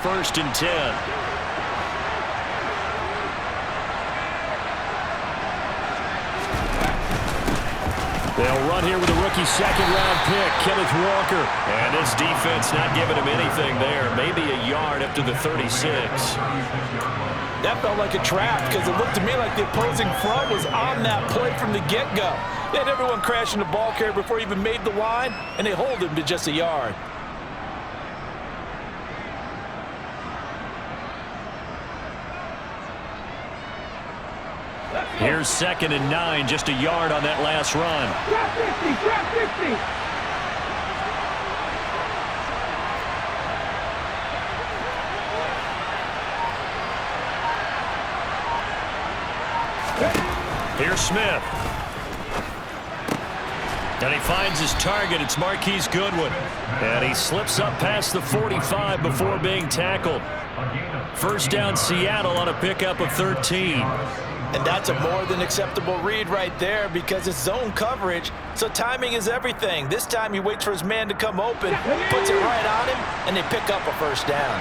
First and 10. They'll run here with a rookie second-round pick, Kenneth Walker. And this defense not giving him anything there. Maybe a yard up to the 36. That felt like a trap because it looked to me like the opposing front was on that play from the get-go. They had everyone crashing the ball carrier before he even made the line, and they hold him to just a yard. Here's 2nd and 9, just a yard on that last run. Drop 50, drop 50. Here's Smith. And he finds his target. It's Marquise Goodwin. And he slips up past the 45 before being tackled. First down, Seattle on a pickup of 13. And that's a more than acceptable read right there because it's zone coverage, so timing is everything. This time he waits for his man to come open, puts it right on him, and they pick up a first down.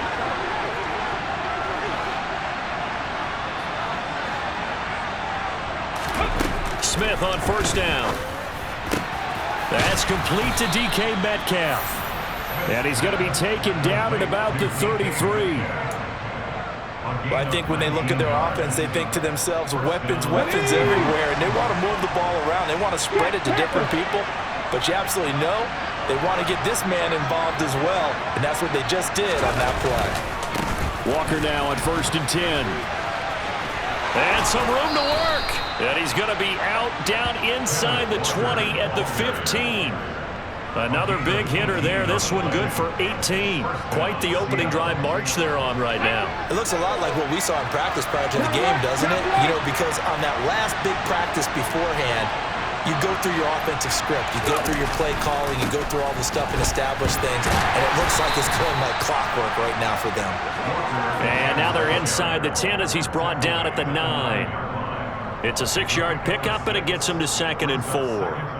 Smith on first down. That's complete to DK Metcalf. And he's going to be taken down at about the 33. Well, I think when they look at their offense, they think to themselves, weapons, weapons everywhere, and they want to move the ball around. They want to spread it to different people, but you absolutely know they want to get this man involved as well, and that's what they just did on that play. Walker now on first and 10. And some room to work. And he's going to be out down inside the 20 at the 15. Another big hitter there. This one good for 18. Quite the opening drive march they're on right now. It looks a lot like what we saw in practice prior to the game, doesn't it? You know, because on that last big practice beforehand, you go through your offensive script. You go through your play calling. You go through all the stuff and establish things. And it looks like it's going like clockwork right now for them. And now they're inside the 10 as he's brought down at the 9. It's a 6-yard pickup, and it gets him to 2nd and 4.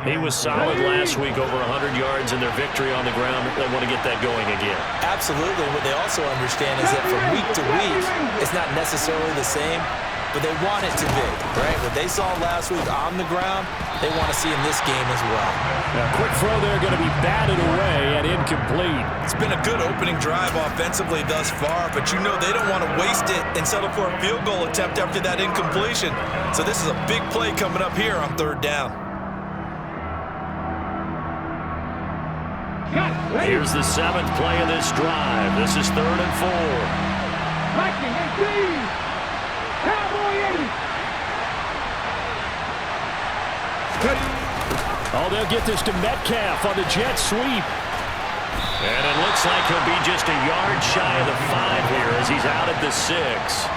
He was solid last week, over 100 yards in their victory on the ground. They want to get that going again. Absolutely. What they also understand is that from week to week, it's not necessarily the same, but they want it to be, right? What they saw last week on the ground, they want to see in this game as well. Now, quick throw there, going to be batted away and incomplete. It's been a good opening drive offensively thus far, but you know they don't want to waste it and settle for a field goal attempt after that incompletion. So this is a big play coming up here on 3rd down. Here's the 7th play of this drive. This is 3rd and 4. Viking and Steve. Cowboy 80. Oh, they'll get this to Metcalf on the jet sweep. And it looks like he'll be just a yard shy of the 5 here as he's out at the 6.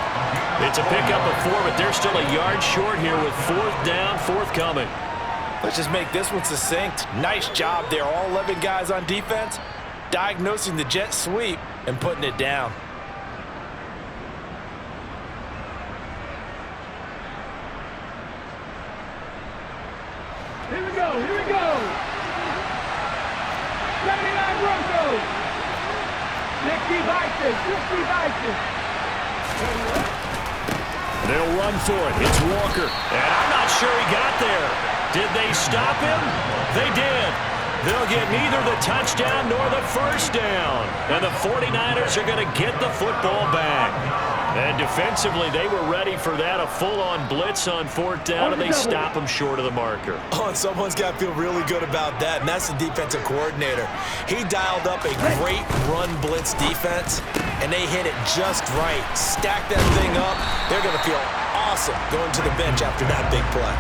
It's a pickup of 4, but they're still a yard short here with 4th down forthcoming. Let's just make this one succinct. Nice job there, all 11 guys on defense, diagnosing the jet sweep and putting it down. Here we go, here we go. 79 Broncos. 60 Vikings, 60 Vikings. They'll run for it. It's Walker. And I'm not sure he got there. Did they stop him? They did. They'll get neither the touchdown nor the first down. And the 49ers are going to get the football back. And defensively, they were ready for that, a full-on blitz on 4th down, and they stop him short of the marker. Oh, and someone's got to feel really good about that, and that's the defensive coordinator. He dialed up a great run blitz defense, and they hit it just right. Stack that thing up. They're going to feel awesome going to the bench after that big play.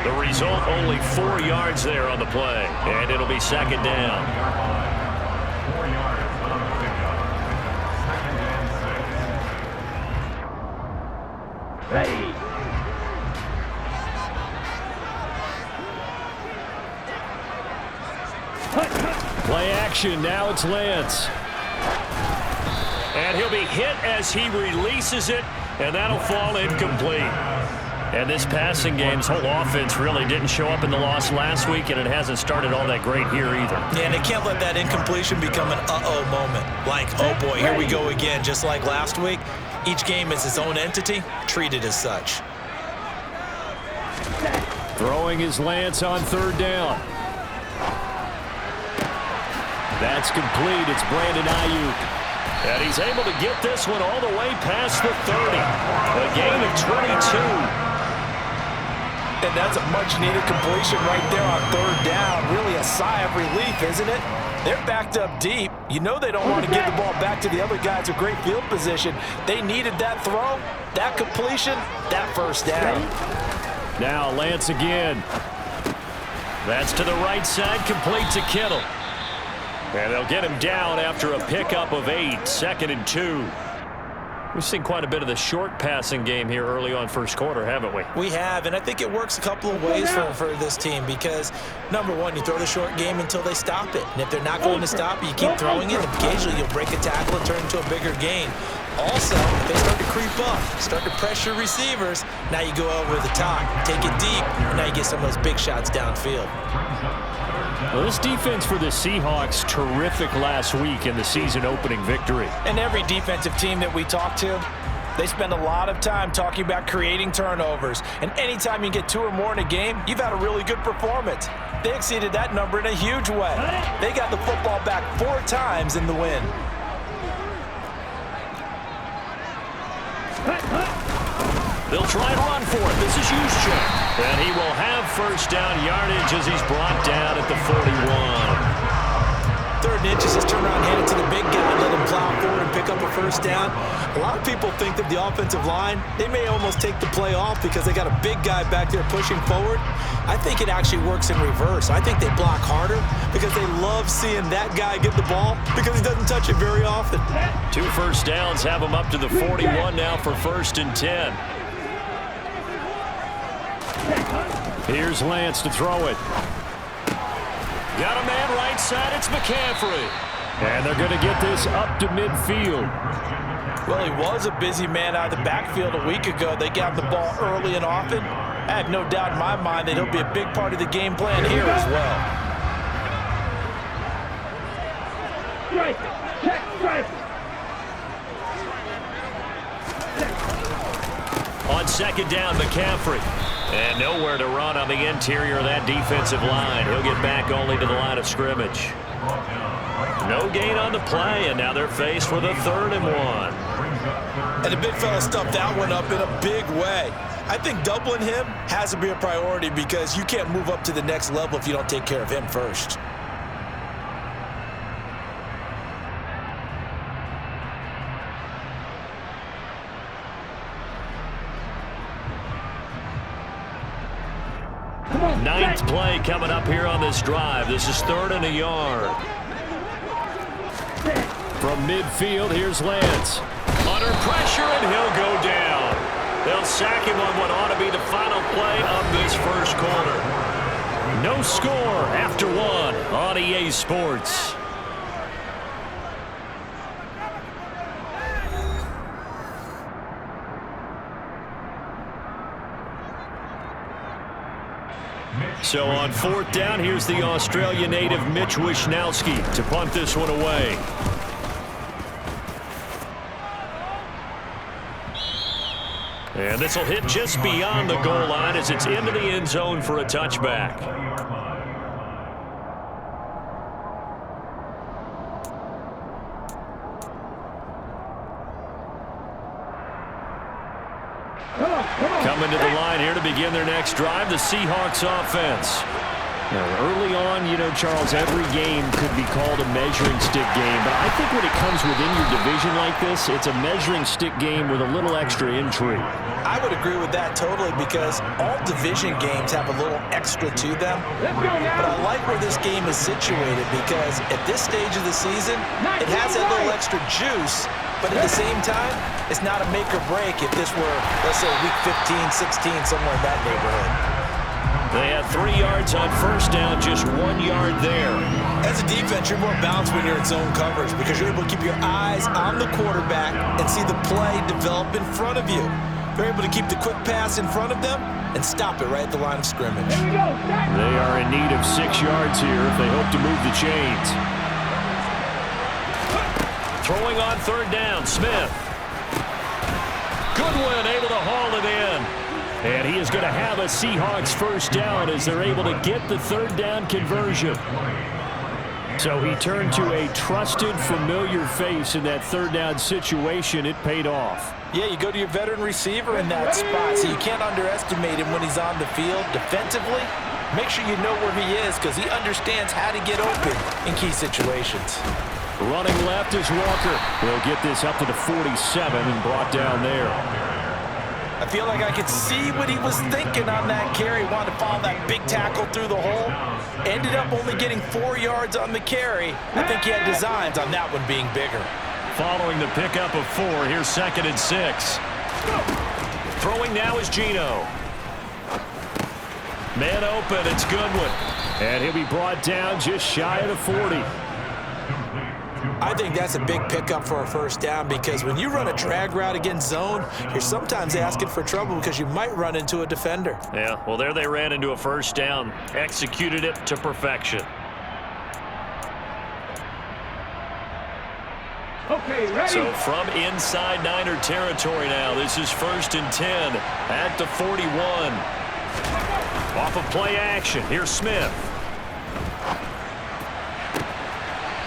The result, only 4 yards there on the play, and it'll be 2nd down. Ready. Play action, now it's Lance. And he'll be hit as he releases it, and that'll fall incomplete. And this passing game's whole offense really didn't show up in the loss last week, and it hasn't started all that great here either. Yeah, and they can't let that incompletion become an uh-oh moment. Like, oh boy, here we go again, just like last week. Each game is its own entity, treated as such. Throwing his Lance on third down. That's complete. It's Brandon Ayuk. And he's able to get this one all the way past the 30. A gain of 22. And that's a much-needed completion right there on third down. Really a sigh of relief, isn't it? They're backed up deep. You know they don't want to give the ball back to the other guys with great field position. They needed that throw, that completion, that first down. Now Lance again. That's to the right side, complete to Kittle. And they'll get him down after a pickup of 8, 2nd and 2. We've seen quite a bit of the short passing game here early on first quarter, haven't we? We have, and I think it works a couple of ways for this team because, number one, you throw the short game until they stop it. And if they're not going to stop it, you keep throwing it. Occasionally, you'll break a tackle and turn it into a bigger gain. Also, if they start to creep up, start to pressure receivers, now you go over the top, take it deep, and now you get some of those big shots downfield. Well, this defense for the Seahawks, terrific last week in the season-opening victory. And every defensive team that we talk to, they spend a lot of time talking about creating turnovers. And anytime you get 2 or more in a game, you've had a really good performance. They exceeded that number in a huge way. They got the football back 4 times in the win. They'll try and run for it. This is Juszczyk. And he will have first down yardage as he's brought down at the 41. 3rd and inches, just turn around and hand it to the big guy and let him plow forward and pick up a first down. A lot of people think that the offensive line, they may almost take the play off because they got a big guy back there pushing forward. I think it actually works in reverse. I think they block harder because they love seeing that guy get the ball because he doesn't touch it very often. 2 first downs have him up to the 41 now for 1st and 10. Here's Lance to throw it. Got a man right side. It's McCaffrey. And they're going to get this up to midfield. Well, he was a busy man out of the backfield a week ago. They got the ball early and often. I have no doubt in my mind that he'll be a big part of the game plan here as well. Strike. Check strike. On 2nd down, McCaffrey. And nowhere to run on the interior of that defensive line. He'll get back only to the line of scrimmage. No gain on the play, and now they're faced with a 3rd and 1. And the big fella stuffed that one up in a big way. I think doubling him has to be a priority because you can't move up to the next level if you don't take care of him first. Ninth play coming up here on this drive. This is 3rd and a yard. From midfield, here's Lance. Under pressure, and he'll go down. They'll sack him on what ought to be the final play of this first quarter. No score after 1 on EA Sports. So on 4th down, here's the Australia native Mitch Wishnowsky to punt this one away. And this will hit just beyond the goal line as it's into the end zone for a touchback. Coming to the line here to begin their next drive, the Seahawks offense. Now, early on, you know, Charles, every game could be called a measuring stick game, but I think when it comes within your division like this, it's a measuring stick game with a little extra intrigue. I would agree with that totally because all division games have a little extra to them. But I like where this game is situated because at this stage of the season, it has that little extra juice, but at the same time, it's not a make or break if this were, let's say, week 15, 16, somewhere in that neighborhood. They had 3 yards on first down, just 1 yard there. As a defense, you're more balanced when you're in zone coverage because you're able to keep your eyes on the quarterback and see the play develop in front of you. They're able to keep the quick pass in front of them and stop it right at the line of scrimmage. Here we go. Back. They are in need of 6 yards here if they hope to move the chains. Throwing on third down, Smith. Goodwin able to haul it in. And he is going to have a Seahawks first down as they're able to get the third down conversion. So he turned to a trusted, familiar face in that third down situation. It paid off. Yeah, you go to your veteran receiver in that spot, so you can't underestimate him when he's on the field defensively. Make sure you know where he is because he understands how to get open in key situations. Running left is Walker. He'll get this up to the 47 and brought down there. I feel like I could see what he was thinking on that carry. Wanted to follow that big tackle through the hole. Ended up only getting 4 yards on the carry. I think he had designs on that one being bigger. Following the pickup of 4, here's 2nd and 6. Throwing now is Geno. Man open, it's Goodwin. And he'll be brought down just shy of the 40. I think that's a big pickup for a first down because when you run a drag route against zone, you're sometimes asking for trouble because you might run into a defender. Yeah, well, there they ran into a first down. Executed it to perfection. Okay, ready. So from inside Niner territory now, this is 1st and 10 at the 41. Off of play action, here's Smith.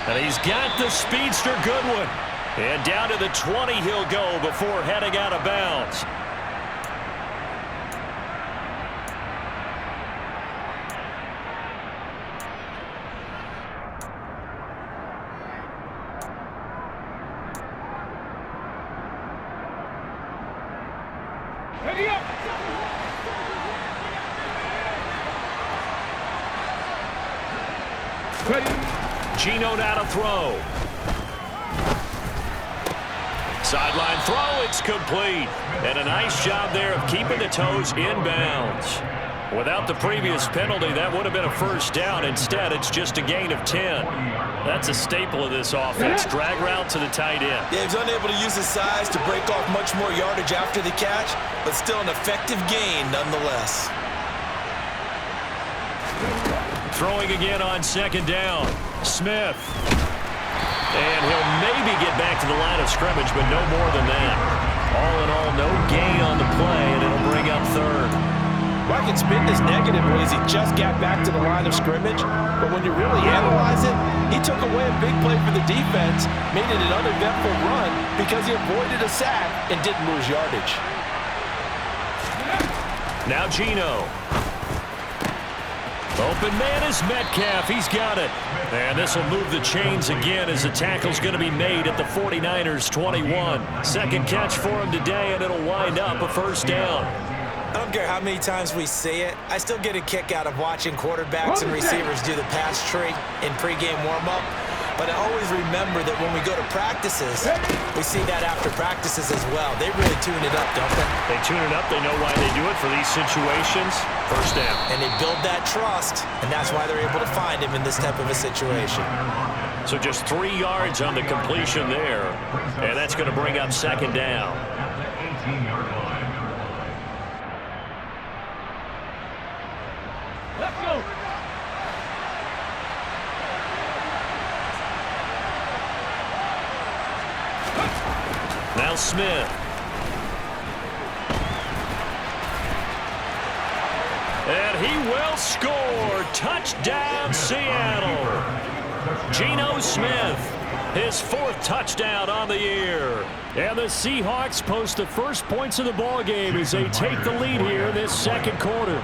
And he's got the speedster Goodwin. And down to the 20 he'll go before heading out of bounds. Ready up. Ready. Geno now to throw. Sideline throw, it's complete. And a nice job there of keeping the toes in bounds. Without the previous penalty, that would have been a first down. Instead, it's just a gain of 10. That's a staple of this offense. Drag route to the tight end. Yeah, he's unable to use his size to break off much more yardage after the catch, but still an effective gain nonetheless. Throwing again on 2nd down. Smith. And he'll maybe get back to the line of scrimmage, but no more than that. All in all, no gain on the play, and it'll bring up 3rd. Well, I can spin this negatively as he just got back to the line of scrimmage, but when you really analyze it, he took away a big play for the defense, made it an uneventful run because he avoided a sack and didn't lose yardage. Now Geno. Open man is Metcalf. He's got it. And this will move the chains again as the tackle's going to be made at the 49ers 21. 2nd catch for him today, and it'll wind up a first down. I don't care how many times we say it, I still get a kick out of watching quarterbacks and receivers do the pass tree in pregame warm-up. But I always remember that when we go to practices, we see that after practices as well. They really tune it up, don't they? They tune it up. They know why they do it for these situations. First down. And they build that trust, and that's why they're able to find him in this type of a situation. So just 3 yards on the completion there. And that's going to bring up 2nd down. Let's go. Now Smith. And he will score. Touchdown, Seattle. Geno Smith, his 4th touchdown on the year. And the Seahawks post the first points of the ballgame as they take the lead here in this 2nd quarter.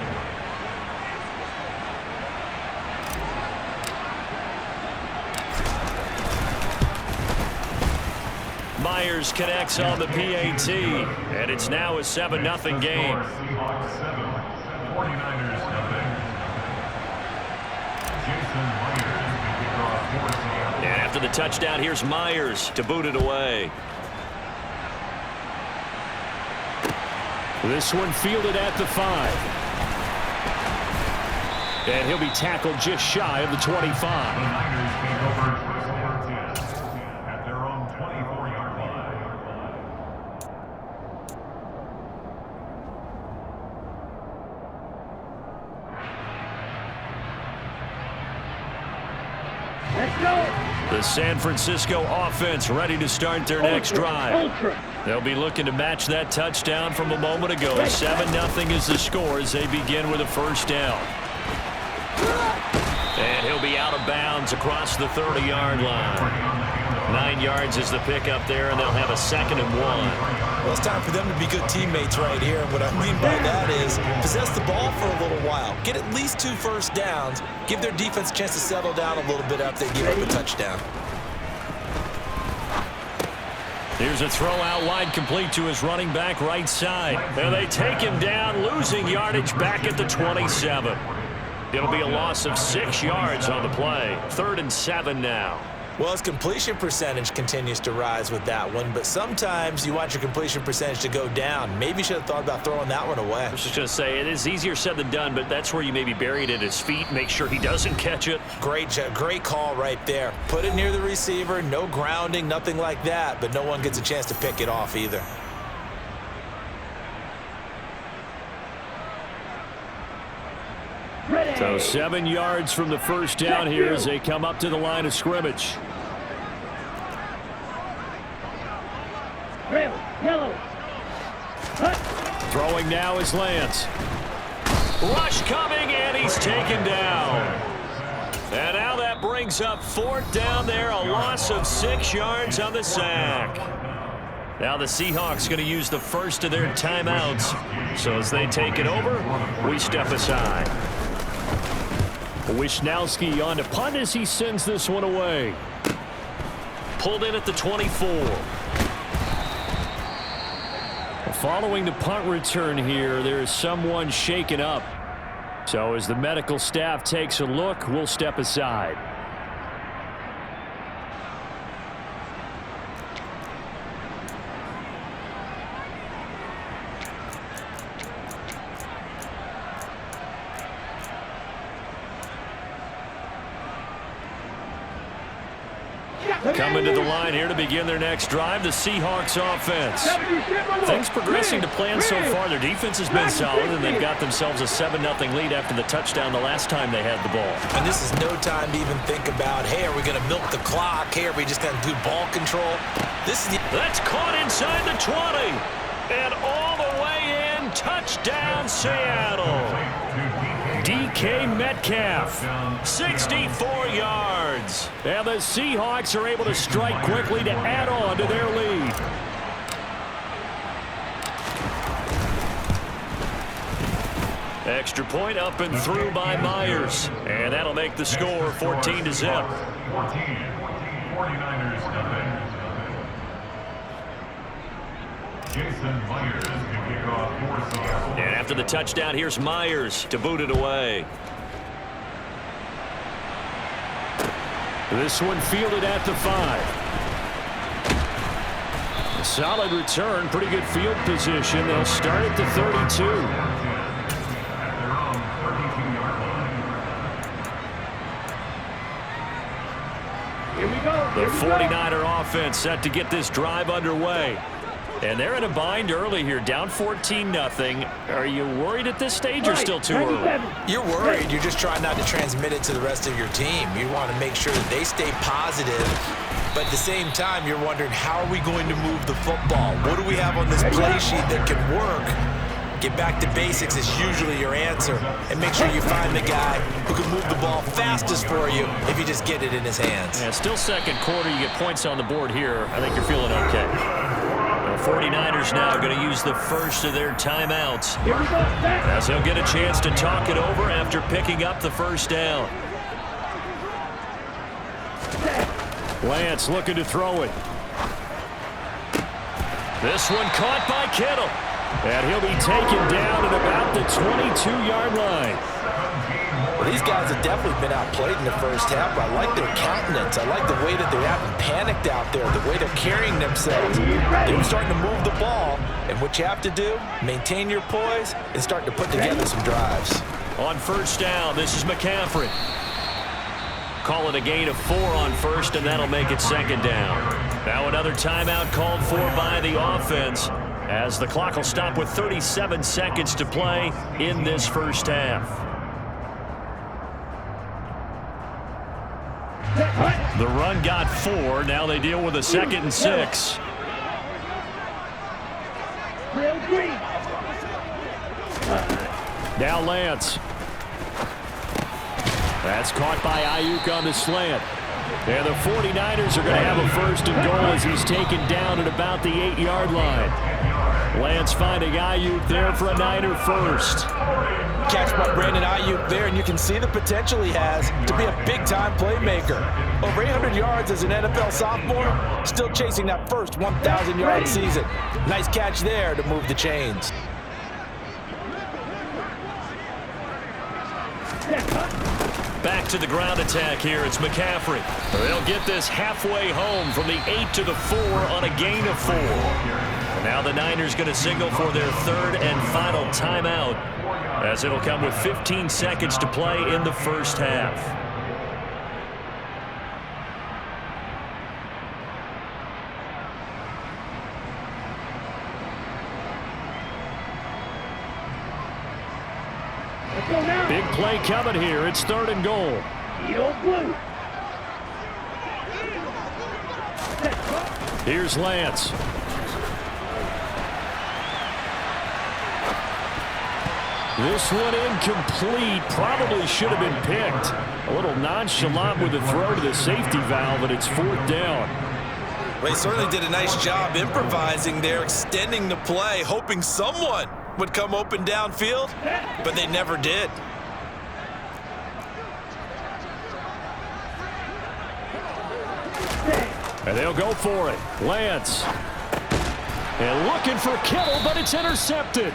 Myers connects on the PAT, and it's now a 7-0 game. And after the touchdown, here's Myers to boot it away. This one fielded at the 5. And he'll be tackled just shy of the 25. San Francisco offense ready to start their next drive. They'll be looking to match that touchdown from a moment ago. 7-0 is the score as they begin with a first down. And he'll be out of bounds across the 30-yard line. 9 yards is the pickup there, and they'll have a 2nd and 1. Well, it's time for them to be good teammates right here. And what I mean by that is possess the ball for a little while. Get at least 2 first downs. Give their defense a chance to settle down a little bit after they give up a touchdown. Here's a throw out wide, complete to his running back right side. And they take him down, losing yardage back at the 27. It'll be a loss of 6 yards on the play. 3rd and 7 now. Well, his completion percentage continues to rise with that one, but sometimes you want your completion percentage to go down. Maybe you should have thought about throwing that one away. I was just going to say, it is easier said than done, but that's where you maybe bury it at his feet, make sure he doesn't catch it. Great call right there. Put it near the receiver, no grounding, nothing like that, but no one gets a chance to pick it off either. So 7 yards from the first down here as they come up to the line of scrimmage. Throwing now is Lance. Rush coming, and he's taken down. And now that brings up 4th down there, a loss of 6 yards on the sack. Now the Seahawks going to use the first of their timeouts. So as they take it over, we step aside. Wisnowski on to punt as he sends this one away. Pulled in at the 24. Following the punt return here, there is someone shaken up. So as the medical staff takes a look, we'll step aside. Coming to the line here to begin their next drive, the Seahawks offense. Things progressing to plan so far. Their defense has been solid, and they've got themselves a 7-0 lead after the touchdown the last time they had the ball. And this is no time to even think about, hey, are we going to milk the clock? Hey, are we just going to do ball control? That's caught inside the 20. And all the way in, touchdown Seattle. DK Metcalf, 64 yards. And the Seahawks are able to strike quickly to add on to their lead. Extra point up and through by Myers. And that'll make the score 14-0. 49ers nothing. Jason Myers can kick off for Seattle. And after the touchdown, here's Myers to boot it away. This one fielded at the 5. A solid return, pretty good field position. They'll start at the 32. At their own 32-yard line. Here we go. The 49er offense set to get this drive underway. And they're in a bind early here, down 14-0. Are you worried at this stage or still too early? You're worried. You're just trying not to transmit it to the rest of your team. You want to make sure that they stay positive. But at the same time, you're wondering, how are we going to move the football? What do we have on this play sheet that can work? Get back to basics is usually your answer. And make sure you find the guy who can move the ball fastest for you if you just get it in his hands. Yeah, still second quarter. You get points on the board here. I think you're feeling okay. The 49ers now going to use the first of their timeouts as they'll get a chance to talk it over after picking up the first down. Lance looking to throw it. This one caught by Kittle. And he'll be taken down at about the 22-yard line. Well, these guys have definitely been outplayed in the first half, but I like their countenance. I like the way that they haven't panicked out there, the way they're carrying themselves. They're starting to move the ball, and what you have to do, maintain your poise and start to put together some drives. On first down, this is McCaffrey. Call it a gain of 4 on first, and that'll make it second down. Now another timeout called for by the offense, as the clock will stop with 37 seconds to play in this first half. The run got 4. Now they deal with a 2nd and 6. Now Lance. That's caught by Ayuk on the slant. And the 49ers are going to have a 1st and goal as he's taken down at about the 8-yard line. Lance finding Ayuk there for a Niner 1st. Catch by Brandon Ayuk there, and you can see the potential he has to be a big-time playmaker. Over 800 yards as an NFL sophomore, still chasing that first 1,000-yard season. Nice catch there to move the chains. Back to the ground attack here. It's McCaffrey. They'll get this halfway home from the 8 to the 4 on a gain of 4. Now the Niners going to signal for their 3rd and final timeout, as it'll come with 15 seconds to play in the first half. Big play coming here. It's 3rd and goal. Here's Lance. This one incomplete. Probably should have been picked. A little nonchalant with the throw to the safety valve, and it's 4th down. Well, he certainly did a nice job improvising there, extending the play, hoping someone would come open downfield, but they never did. And they'll go for it. Lance. And looking for Kittle, but it's intercepted.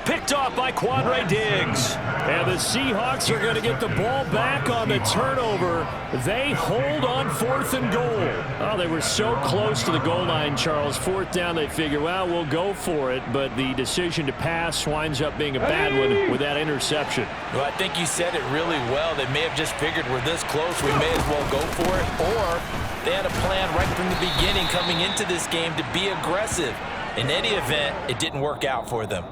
Picked off by Quandre Diggs. And the Seahawks are going to get the ball back on the turnover. They hold on 4th and goal. Oh, they were so close to the goal line, Charles. 4th down, they figure, well, we'll go for it. But the decision to pass winds up being a bad one with that interception. Well, I think you said it really well. They may have just figured we're this close, we may as well go for it. Or they had a plan right from the beginning coming into this game to be aggressive. In any event, it didn't work out for them.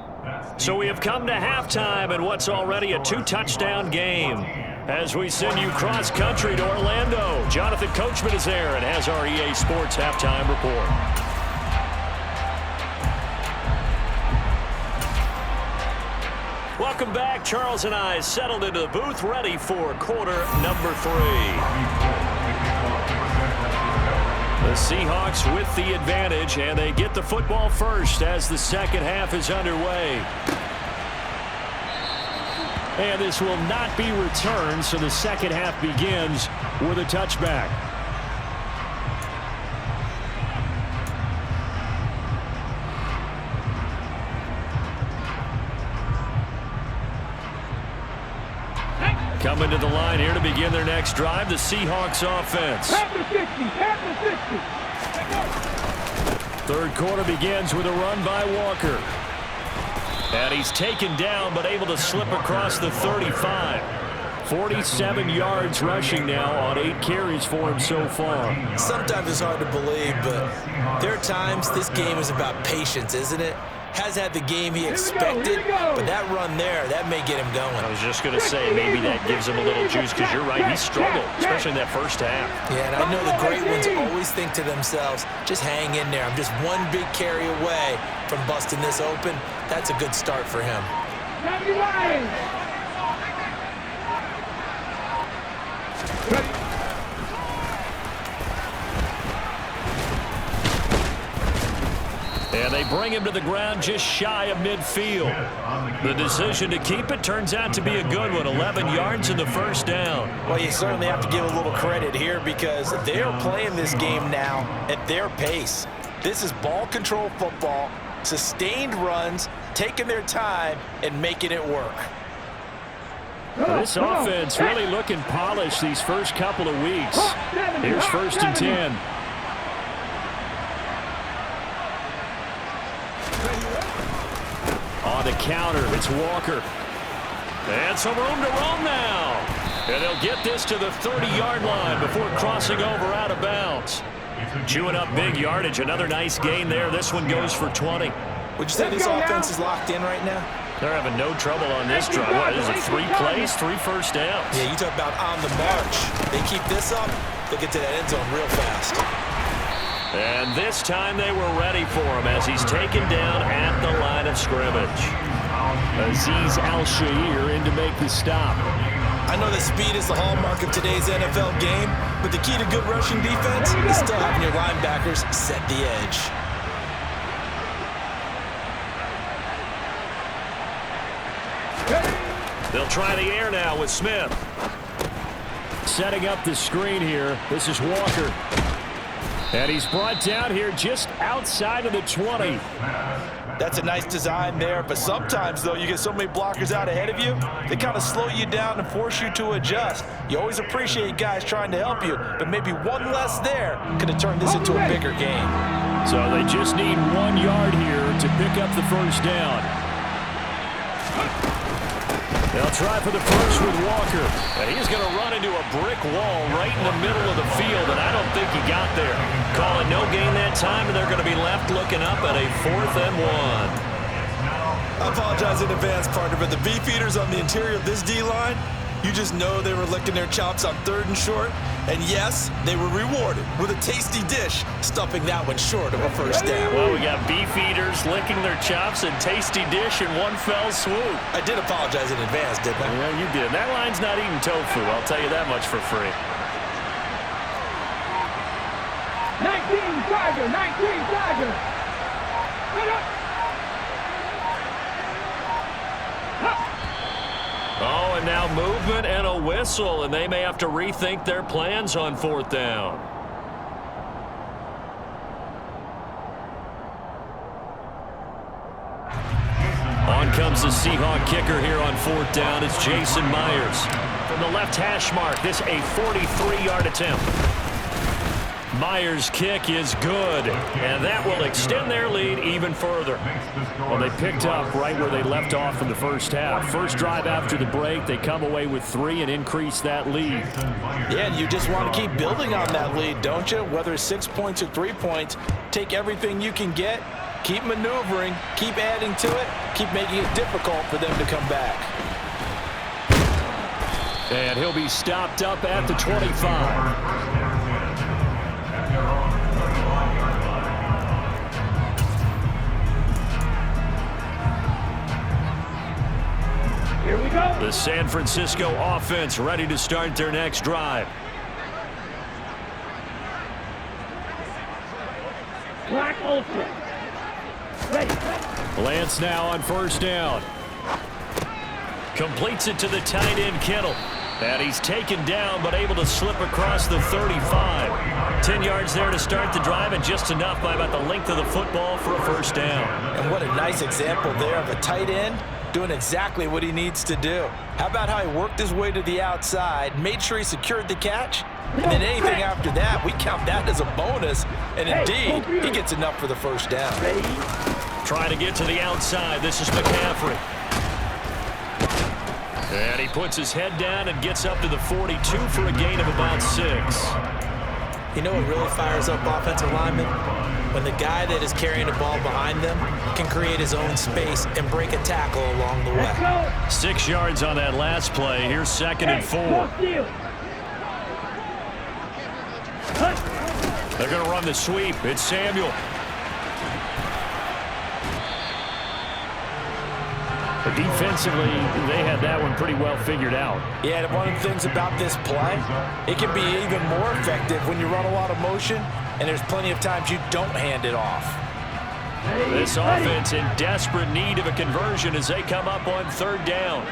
So we have come to halftime in what's already a 2-touchdown game. As we send you cross-country to Orlando, Jonathan Coachman is there and has our EA Sports halftime report. Welcome back. Charles and I settled into the booth, ready for quarter number 3. The Seahawks with the advantage, and they get the football first as the second half is underway. And this will not be returned, so the second half begins with a touchback. Coming to the line here to begin their next drive, the Seahawks offense. Third quarter begins with a run by Walker. And he's taken down but able to slip across the 35. 47 yards rushing now on 8 carries for him so far. Sometimes it's hard to believe, but there are times this game is about patience, isn't it? Has had the game he expected, but that run there, that may get him going. I was just going to say, maybe that gives him a little juice, because you're right, he struggled, especially in that first half. Yeah, and I know the great ones always think to themselves, just hang in there. I'm just one big carry away from busting this open. That's a good start for him. And they bring him to the ground just shy of midfield. The decision to keep it turns out to be a good one. 11 yards in the first down. Well, you certainly have to give a little credit here because they're playing this game now at their pace. This is ball control football, sustained runs, taking their time, and making it work. This offense really looking polished these first couple of weeks. Here's 1st and 10. On the counter, it's Walker. And some room to roam now. And they'll get this to the 30-yard line before crossing over out of bounds. Chewing up big yardage. Another nice gain there. This one goes for 20. Would you say this offense is locked in right now? They're having no trouble on this drive. What is it, 3 plays, 3 first downs? Yeah, you talk about on the march. They keep this up, They'll get to that end zone real fast. And this time they were ready for him as he's taken down at the line of scrimmage. Azeez Al-Shaair in to make the stop. I know that speed is the hallmark of today's NFL game, but the key to good rushing defense is still having your linebackers set the edge. They'll try the air now with Smith. Setting up the screen here. This is Walker. And he's brought down here just outside of the 20. That's a nice design there, but sometimes, though, you get so many blockers out ahead of you, they kind of slow you down and force you to adjust. You always appreciate guys trying to help you, but maybe one less there could have turned this into a bigger game. So they just need 1 yard here to pick up the first down. They'll try for the first with Walker. And he's going to run into a brick wall right in the middle of the field, and I don't think he got there. Calling no gain that time, and they're going to be left looking up at a 4th and 1. I apologize in advance, partner, but the beefeaters on the interior of this D-line, you just know they were licking their chops on 3rd and short. And yes, they were rewarded with a tasty dish, stuffing that one short of a first down. Well, we got beefeaters licking their chops and tasty dish in one fell swoop. I did apologize in advance, didn't I? Yeah, you did. That line's not eating tofu, I'll tell you that much for free. 19 Tiger, 19 Tiger. Get up. Oh, and now movement and a whistle, and they may have to rethink their plans on 4th down. On comes the Seahawk kicker here on 4th down. It's Jason Myers. From the left hash mark, this a 43-yard attempt. Myers' kick is good, and that will extend their lead even further. Well, they picked up right where they left off in the first half. First drive after the break, they come away with 3 and increase that lead. Yeah, and you just want to keep building on that lead, don't you? Whether it's 6 points or 3 points, take everything you can get, keep maneuvering, keep adding to it, keep making it difficult for them to come back. And he'll be stopped up at the 25. Here we go. The San Francisco offense ready to start their next drive. Black Ultra. Ready. Lance now on 1st down. Completes it to the tight end, Kittle. And he's taken down, but able to slip across the 35. 10 yards there to start the drive, and just enough by about the length of the football for a first down. And what a nice example there of a tight end doing exactly what he needs to do. How about how he worked his way to the outside, made sure he secured the catch, and then anything after that, we count that as a bonus. And indeed, he gets enough for the first down. Trying to get to the outside. This is McCaffrey. And he puts his head down and gets up to the 42 for a gain of about 6. You know what really fires up offensive linemen? When the guy that is carrying the ball behind them can create his own space and break a tackle along the way. 6 yards on that last play. Here's 2nd and 4. They're going to run the sweep. It's Samuel. But defensively, they had that one pretty well figured out. Yeah, and one of the things about this play, it can be even more effective when you run a lot of motion, and there's plenty of times you don't hand it off. This offense in desperate need of a conversion as they come up on 3rd down.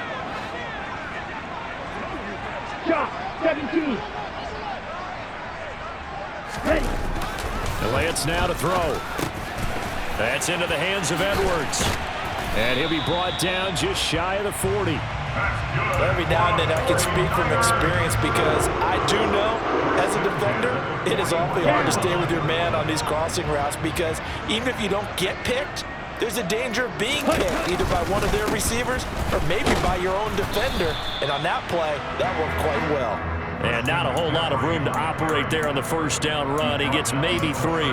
Shot, 17. Ready. Lance now to throw. That's into the hands of Edwards. And he'll be brought down just shy of the 40. Every now and then I can speak from experience because I do know, as a defender, it is awfully hard to stay with your man on these crossing routes because even if you don't get picked, there's a danger of being picked either by one of their receivers or maybe by your own defender. And on that play, that worked quite well. And not a whole lot of room to operate there on the first down run. He gets maybe 3.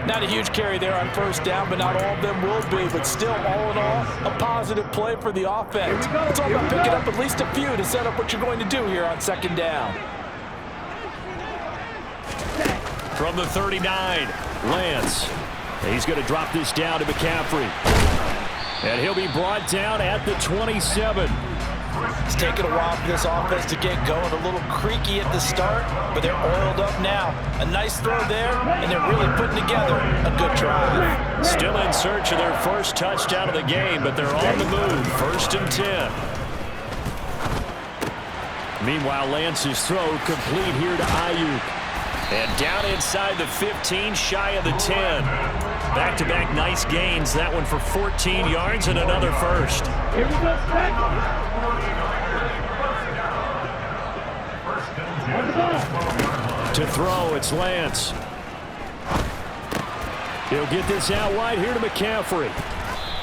Not a huge carry there on first down, but not all of them will be. But still, all in all, a positive play for the offense. It's all about picking up at least a few to set up what you're going to do here on 2nd down. From the 39, Lance. He's going to drop this down to McCaffrey. And he'll be brought down at the 27. It's taken a while for this offense to get going. A little creaky at the start, but they're oiled up now. A nice throw there, and they're really putting together a good drive. Still in search of their first touchdown of the game, but they're on the move. 1st and 10. Meanwhile, Lance's throw complete here to Ayuk. And down inside the 15, shy of the 10. Back-to-back nice gains. That one for 14 yards and another first. Here we go, To throw, it's Lance. He'll get this out wide here to McCaffrey.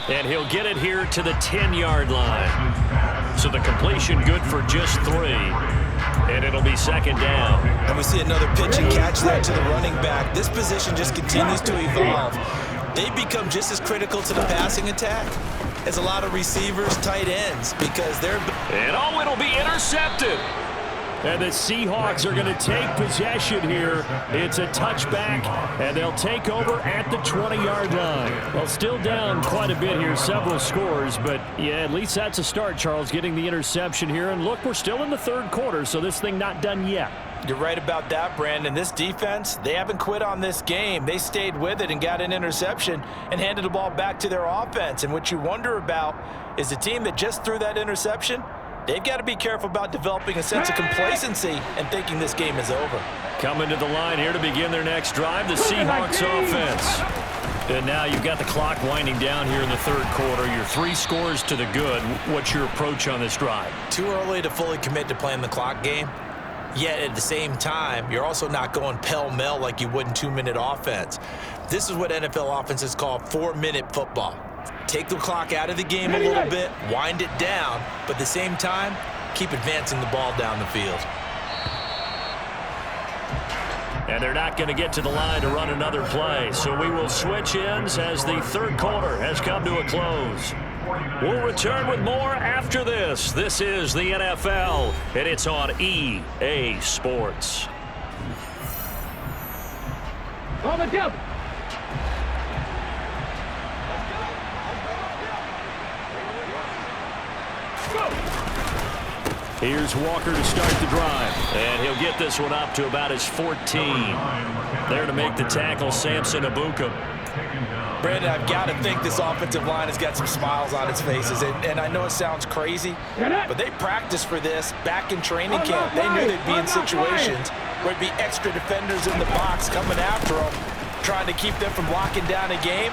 And he'll get it here to the 10-yard line. So the completion good for just 3. And it'll be 2nd down. And we see another pitch and catch there to the running back. This position just continues to evolve. They've become just as critical to the passing attack as a lot of receivers, tight ends, because they're... And oh, it'll be intercepted. And the Seahawks are going to take possession here. It's a touchback, and they'll take over at the 20-yard line. Well, still down quite a bit here, several scores, but yeah, at least that's a start, Charles, getting the interception here. And look, we're still in the 3rd quarter, so this thing not done yet. You're right about that, Brandon. This defense, they haven't quit on this game. They stayed with it and got an interception and handed the ball back to their offense. And what you wonder about is the team that just threw that interception, they've got to be careful about developing a sense of complacency and thinking this game is over. Coming to the line here to begin their next drive, the Seahawks offense. And now you've got the clock winding down here in the 3rd quarter. Your 3 scores to the good. What's your approach on this drive? Too early to fully commit to playing the clock game. Yet at the same time, you're also not going pell-mell like you would in 2-minute offense. This is what NFL offenses call 4-minute football. Take the clock out of the game a little bit, wind it down, but at the same time, keep advancing the ball down the field. And they're not going to get to the line to run another play. So we will switch ends as the 3rd quarter has come to a close. We'll return with more after this. This is the NFL, and it's on EA Sports. On the jump. Here's Walker to start the drive. And he'll get this one up to about his 14. There to make the tackle, Samson Abuka. Brandon, I've got to think this offensive line has got some smiles on its faces. And I know it sounds crazy, but they practiced for this back in training camp. They knew they'd be in situations where there'd be extra defenders in the box coming after them, trying to keep them from locking down a game.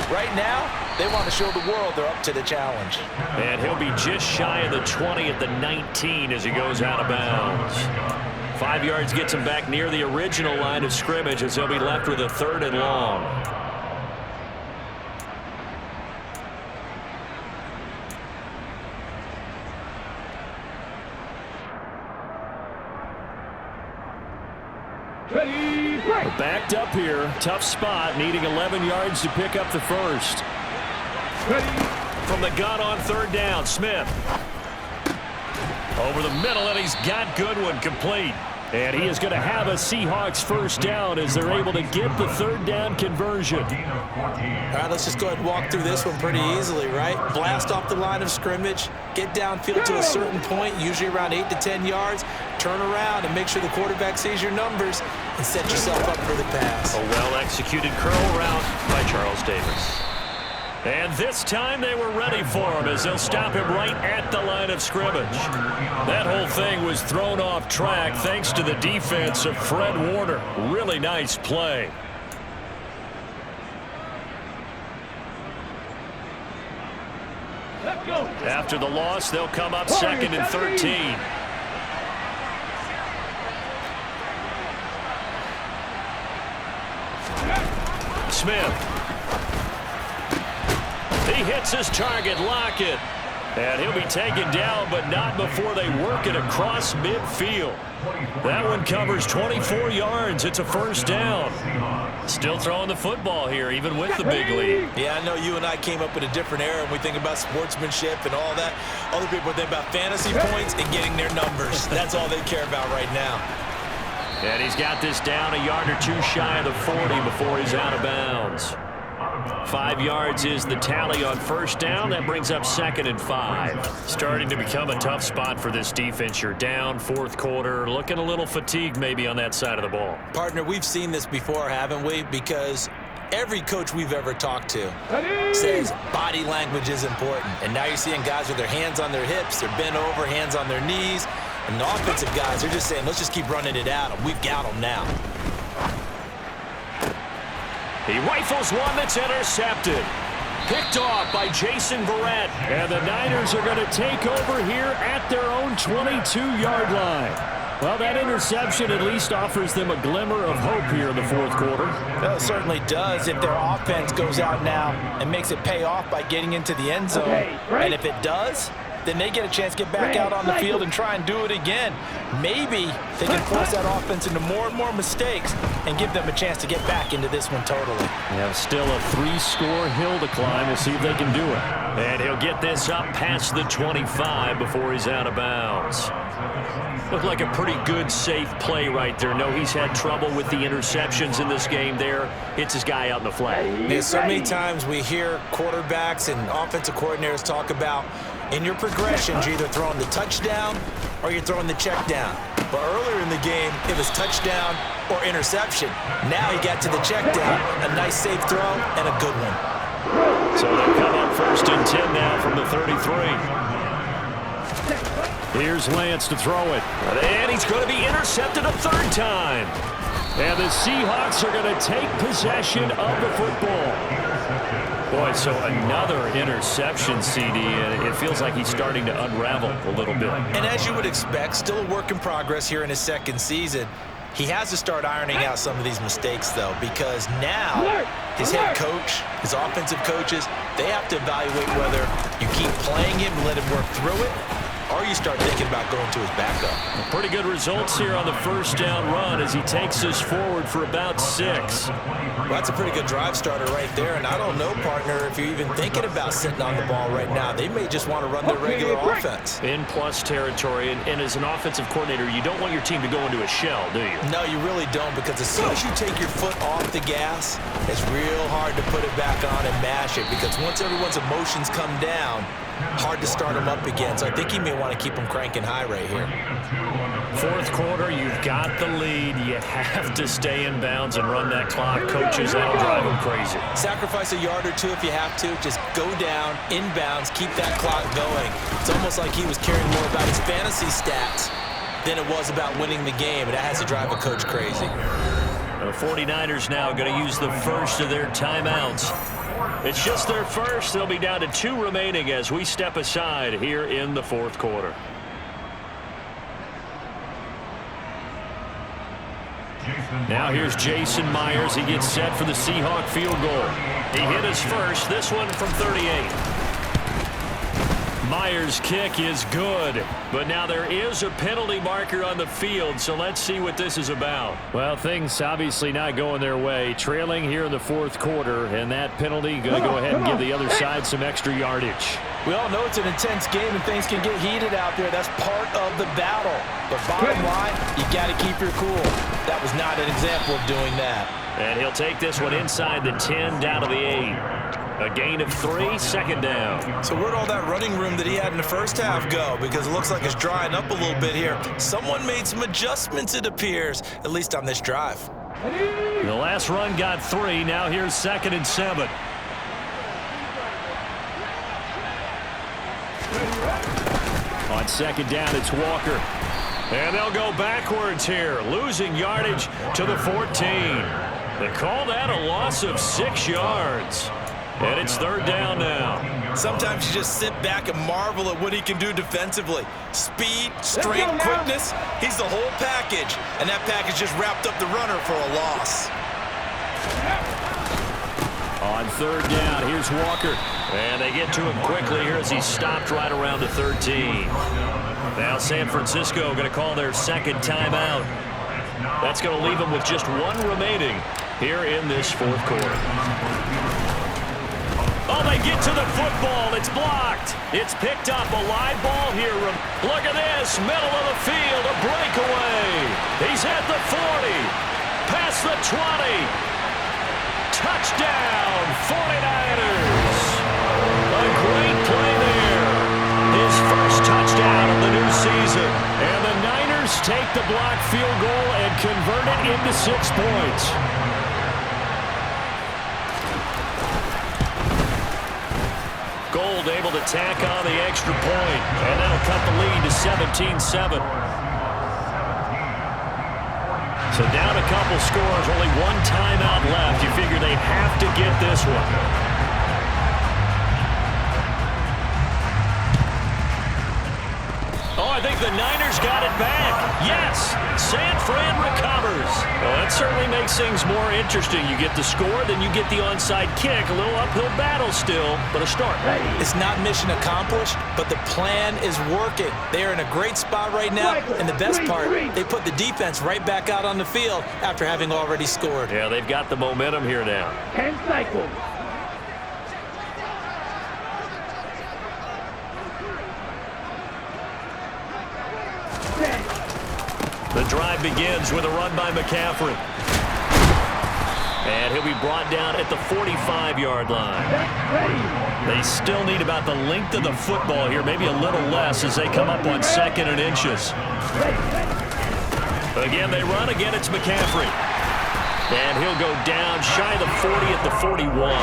Right now, they want to show the world they're up to the challenge. And he'll be just shy of the 20 at the 19 as he goes out of bounds. 5 yards gets him back near the original line of scrimmage as they'll be left with a 3rd and long. Backed up here. Tough spot. Needing 11 yards to pick up the first. From the gun on 3rd down. Smith. Over the middle, and he's got Goodwin complete. And he is going to have a Seahawks first down as they're able to get the 3rd down conversion. All right, let's just go ahead and walk through this one pretty easily, right? Blast off the line of scrimmage, get downfield to a certain point, usually around 8 to 10 yards, turn around and make sure the quarterback sees your numbers and set yourself up for the pass. A well-executed curl route by Charles Davis. And this time they were ready for him as they'll stop him right at the line of scrimmage. That whole thing was thrown off track thanks to the defense of Fred Warner. Really nice play. After the loss, they'll come up 2nd and 13. Smith. He hits his target, Lockett. And he'll be taken down, but not before they work it across midfield. That one covers 24 yards. It's a first down. Still throwing the football here, even with the big lead. Yeah, I know you and I came up in a different era, and we think about sportsmanship and all that. Other people think about fantasy points and getting their numbers. That's all they care about right now. And he's got this down a yard or two shy of the 40 before he's out of bounds. 5 yards is the tally on first down. That brings up 2nd and 5. Starting to become a tough spot for this defense. You're down, fourth quarter, looking a little fatigued maybe on that side of the ball. Partner, we've seen this before, haven't we? Because every coach we've ever talked to says body language is important. And now you're seeing guys with their hands on their hips, they're bent over, hands on their knees. And the offensive guys are just saying, let's just keep running it at them. We've got them now. He rifles one that's intercepted. Picked off by Jason Verrett. And the Niners are going to take over here at their own 22-yard line. Well, that interception at least offers them a glimmer of hope here in the fourth quarter. Well, it certainly does if their offense goes out now and makes it pay off by getting into the end zone. And if it does, then they get a chance to get back out on the field and try and do it again. Maybe they can force that offense into more and more mistakes and give them a chance to get back into this one totally. Yeah, still a 3-score hill to climb. We'll see if they can do it. And he'll get this up past the 25 before he's out of bounds. Looked like a pretty good, safe play right there. No, he's had trouble with the interceptions in this game there. Hits his guy out in the flat. There's so many times we hear quarterbacks and offensive coordinators talk about in your progressions, you're either throwing the touchdown or you're throwing the check down. But earlier in the game, it was touchdown or interception. Now he got to the check down, a nice safe throw, and a good one. So they come up 1st and 10 now from the 33. Here's Lance to throw it. And he's going to be intercepted a 3rd time. And the Seahawks are going to take possession of the football. Boy, so another interception, CD, and it feels like he's starting to unravel a little bit. And as you would expect, still a work in progress here in his 2nd season. He has to start ironing out some of these mistakes, though, because now his head coach, his offensive coaches, they have to evaluate whether you keep playing him, let him work through it, or you start thinking about going to his backup. Pretty good results here on the 1st down run as he takes us forward for about 6. Well, that's a pretty good drive starter right there, and I don't know, partner, if you're even thinking about sitting on the ball right now. They may just want to run their regular offense. In plus territory, and as an offensive coordinator, you don't want your team to go into a shell, do you? No, you really don't, because as soon as you take your foot off the gas, it's real hard to put it back on and mash it, because once everyone's emotions come down, hard to start them up again. So I think he may want to keep them cranking high right here. 4th quarter, you've got the lead. You have to stay in bounds and run that clock. Coaches, that'll drive them crazy. Sacrifice a yard or two if you have to. Just go down, in bounds, keep that clock going. It's almost like he was caring more about his fantasy stats than it was about winning the game, and that has to drive a coach crazy. The 49ers now going to use the first of their timeouts. It's just their first. They'll be down to 2 remaining as we step aside here in the 4th quarter. Now here's Jason Myers. He gets set for the Seahawk field goal. He hit his first, this one from 38. Myers' kick is good, but now there is a penalty marker on the field, so let's see what this is about. Well, things obviously not going their way. Trailing here in the 4th quarter, and that penalty going to go ahead and give the other side some extra yardage. We all know it's an intense game and things can get heated out there. That's part of the battle. But bottom line, you got to keep your cool. That was not an example of doing that. And he'll take this one inside the 10, down to the 8. A gain of 3, 2nd down. So where'd all that running room that he had in the first half go? Because it looks like it's drying up a little bit here. Someone made some adjustments, it appears, at least on this drive. The last run got 3. Now here's 2nd and 7. On 2nd down, it's Walker. And they'll go backwards here, losing yardage to the 14. They call that a loss of 6 yards. And it's 3rd down now. Sometimes you just sit back and marvel at what he can do defensively. Speed, strength, quickness, he's the whole package. And that package just wrapped up the runner for a loss. On 3rd down, here's Walker. And they get to him quickly here as he's stopped right around the 13. Now San Francisco going to call their 2nd timeout. That's going to leave them with just 1 remaining here in this 4th quarter. Oh, they get to the football. It's blocked. It's picked up. A live ball here. Look at this. Middle of the field. A breakaway. He's at the 40. Past the 20. Touchdown, 49ers. A great play there. His first touchdown of the new season. And the Niners take the blocked field goal and convert it into 6 points. Gold able to tack on the extra point, and that'll cut the lead to 17-7. So down a couple scores, only one timeout left. You figure they have to get this one. Oh, I think the Niners got it back. Yes, San Fran recovers. Well, that certainly makes things more interesting. You get the score, then you get the onside kick. A little uphill battle still, but a start. It's not mission accomplished, but the plan is working. They are in a great spot right now, and the best part, they put the defense right back out on the field after having already scored. Yeah, they've got the momentum here now. 10 cycles. The drive begins with a run by McCaffrey. And he'll be brought down at the 45-yard line. They still need about the length of the football here, maybe a little less as they come up on 2nd and inches. Again, they run. Again, it's McCaffrey. And he'll go down shy of the 40 at the 41.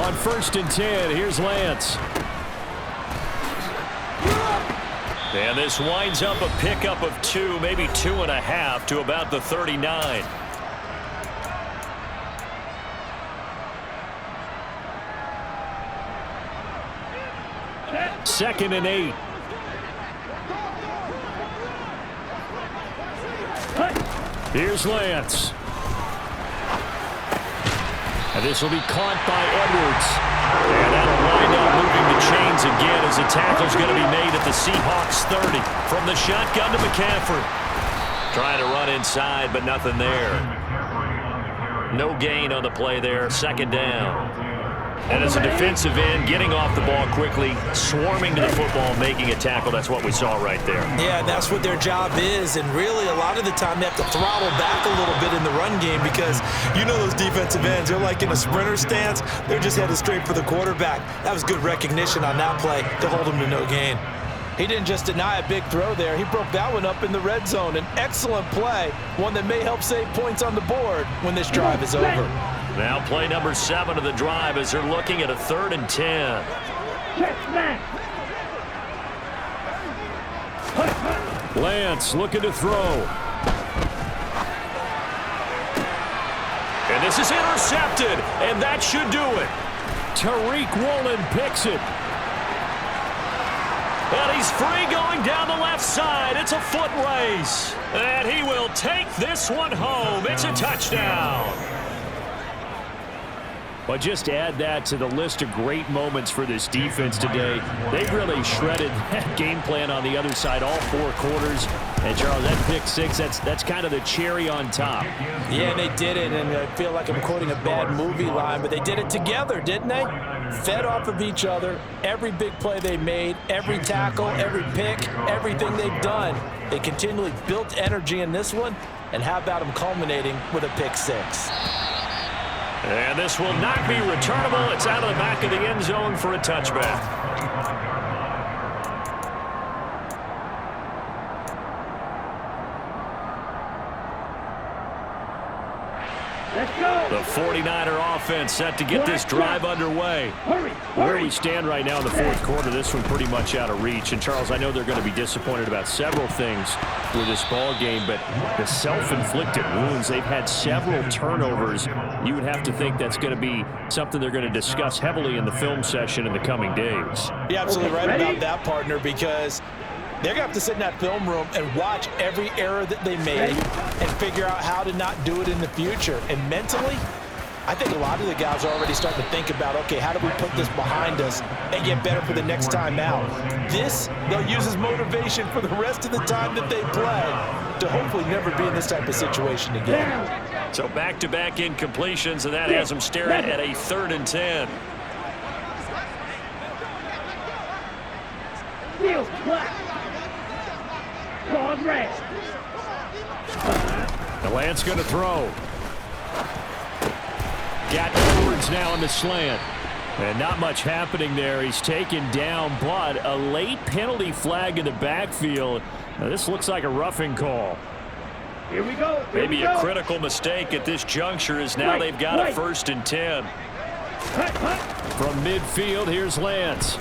On 1st and 10, here's Lance. And this winds up a pickup of 2, maybe 2.5 to about the 39. Second and 8. Here's Lance. And this will be caught by Edwards. And that'll wind up moving the chains again as the tackle's going to be made at the Seahawks 30. From the shotgun to McCaffrey. Trying to run inside, but nothing there. No gain on the play there. 2nd down. And as a defensive end, getting off the ball quickly, swarming to the football, making a tackle. That's what we saw right there. Yeah, that's what their job is. And really, a lot of the time, they have to throttle back a little bit in the run game because you know those defensive ends, they're like in a sprinter stance. They're just headed straight for the quarterback. That was good recognition on that play to hold him to no gain. He didn't just deny a big throw there. He broke that one up in the red zone. An excellent play, one that may help save points on the board when this drive is over. Now play number 7 of the drive as they're looking at a 3rd and 10. Lance looking to throw. And this is intercepted, and that should do it. Tariq Woolen picks it. And he's free going down the left side. It's a foot race. And he will take this one home. It's a touchdown. But just add that to the list of great moments for this defense today. They've really shredded that game plan on the other side all 4 quarters. And, Charles, that pick 6, that's kind of the cherry on top. Yeah, they did it, and I feel like I'm quoting a bad movie line, but they did it together, didn't they? Fed off of each other, every big play they made, every tackle, every pick, everything they've done. They continually built energy in this one, and how about them culminating with a pick 6? And this will not be returnable. It's out of the back of the end zone for a touchback. Let's go. The 49er offense set to get this drive underway. Where we stand right now in the 4th quarter, this one pretty much out of reach. And, Charles, I know they're going to be disappointed about several things with this ball game, but the self-inflicted wounds, they've had several turnovers. You would have to think that's going to be something they're going to discuss heavily in the film session in the coming days. You're absolutely right about that, partner, because they're going to have to sit in that film room and watch every error that they made and figure out how to not do it in the future. And mentally, I think a lot of the guys are already starting to think about, okay, how do we put this behind us and get better for the next time out? This, they'll use as motivation for the rest of the time that they play to hopefully never be in this type of situation again. So back-to-back incompletions, and that has them staring at a 3rd and 10. Field flat. Cause red. The Lance going to throw. Got Edwards now in the slant. And not much happening there. He's taken down, but a late penalty flag in the backfield. Now, this looks like a roughing call. Here we go. Maybe a critical mistake at this juncture as now they've got a 1st and 10. From midfield, here's Lance.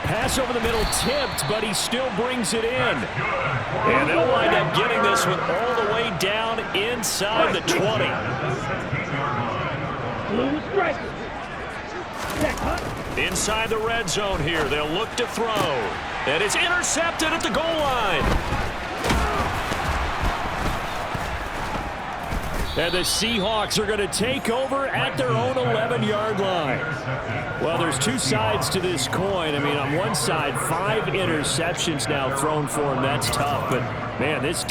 Pass over the middle tipped, but he still brings it in. And they'll wind up getting this one all the way down inside the 20. Inside the red zone here. They'll look to throw. And it's intercepted at the goal line. And the Seahawks are going to take over at their own 11-yard line. Well, there's two sides to this coin. I mean, on one side, 5 interceptions now thrown for him. That's tough. But, man, this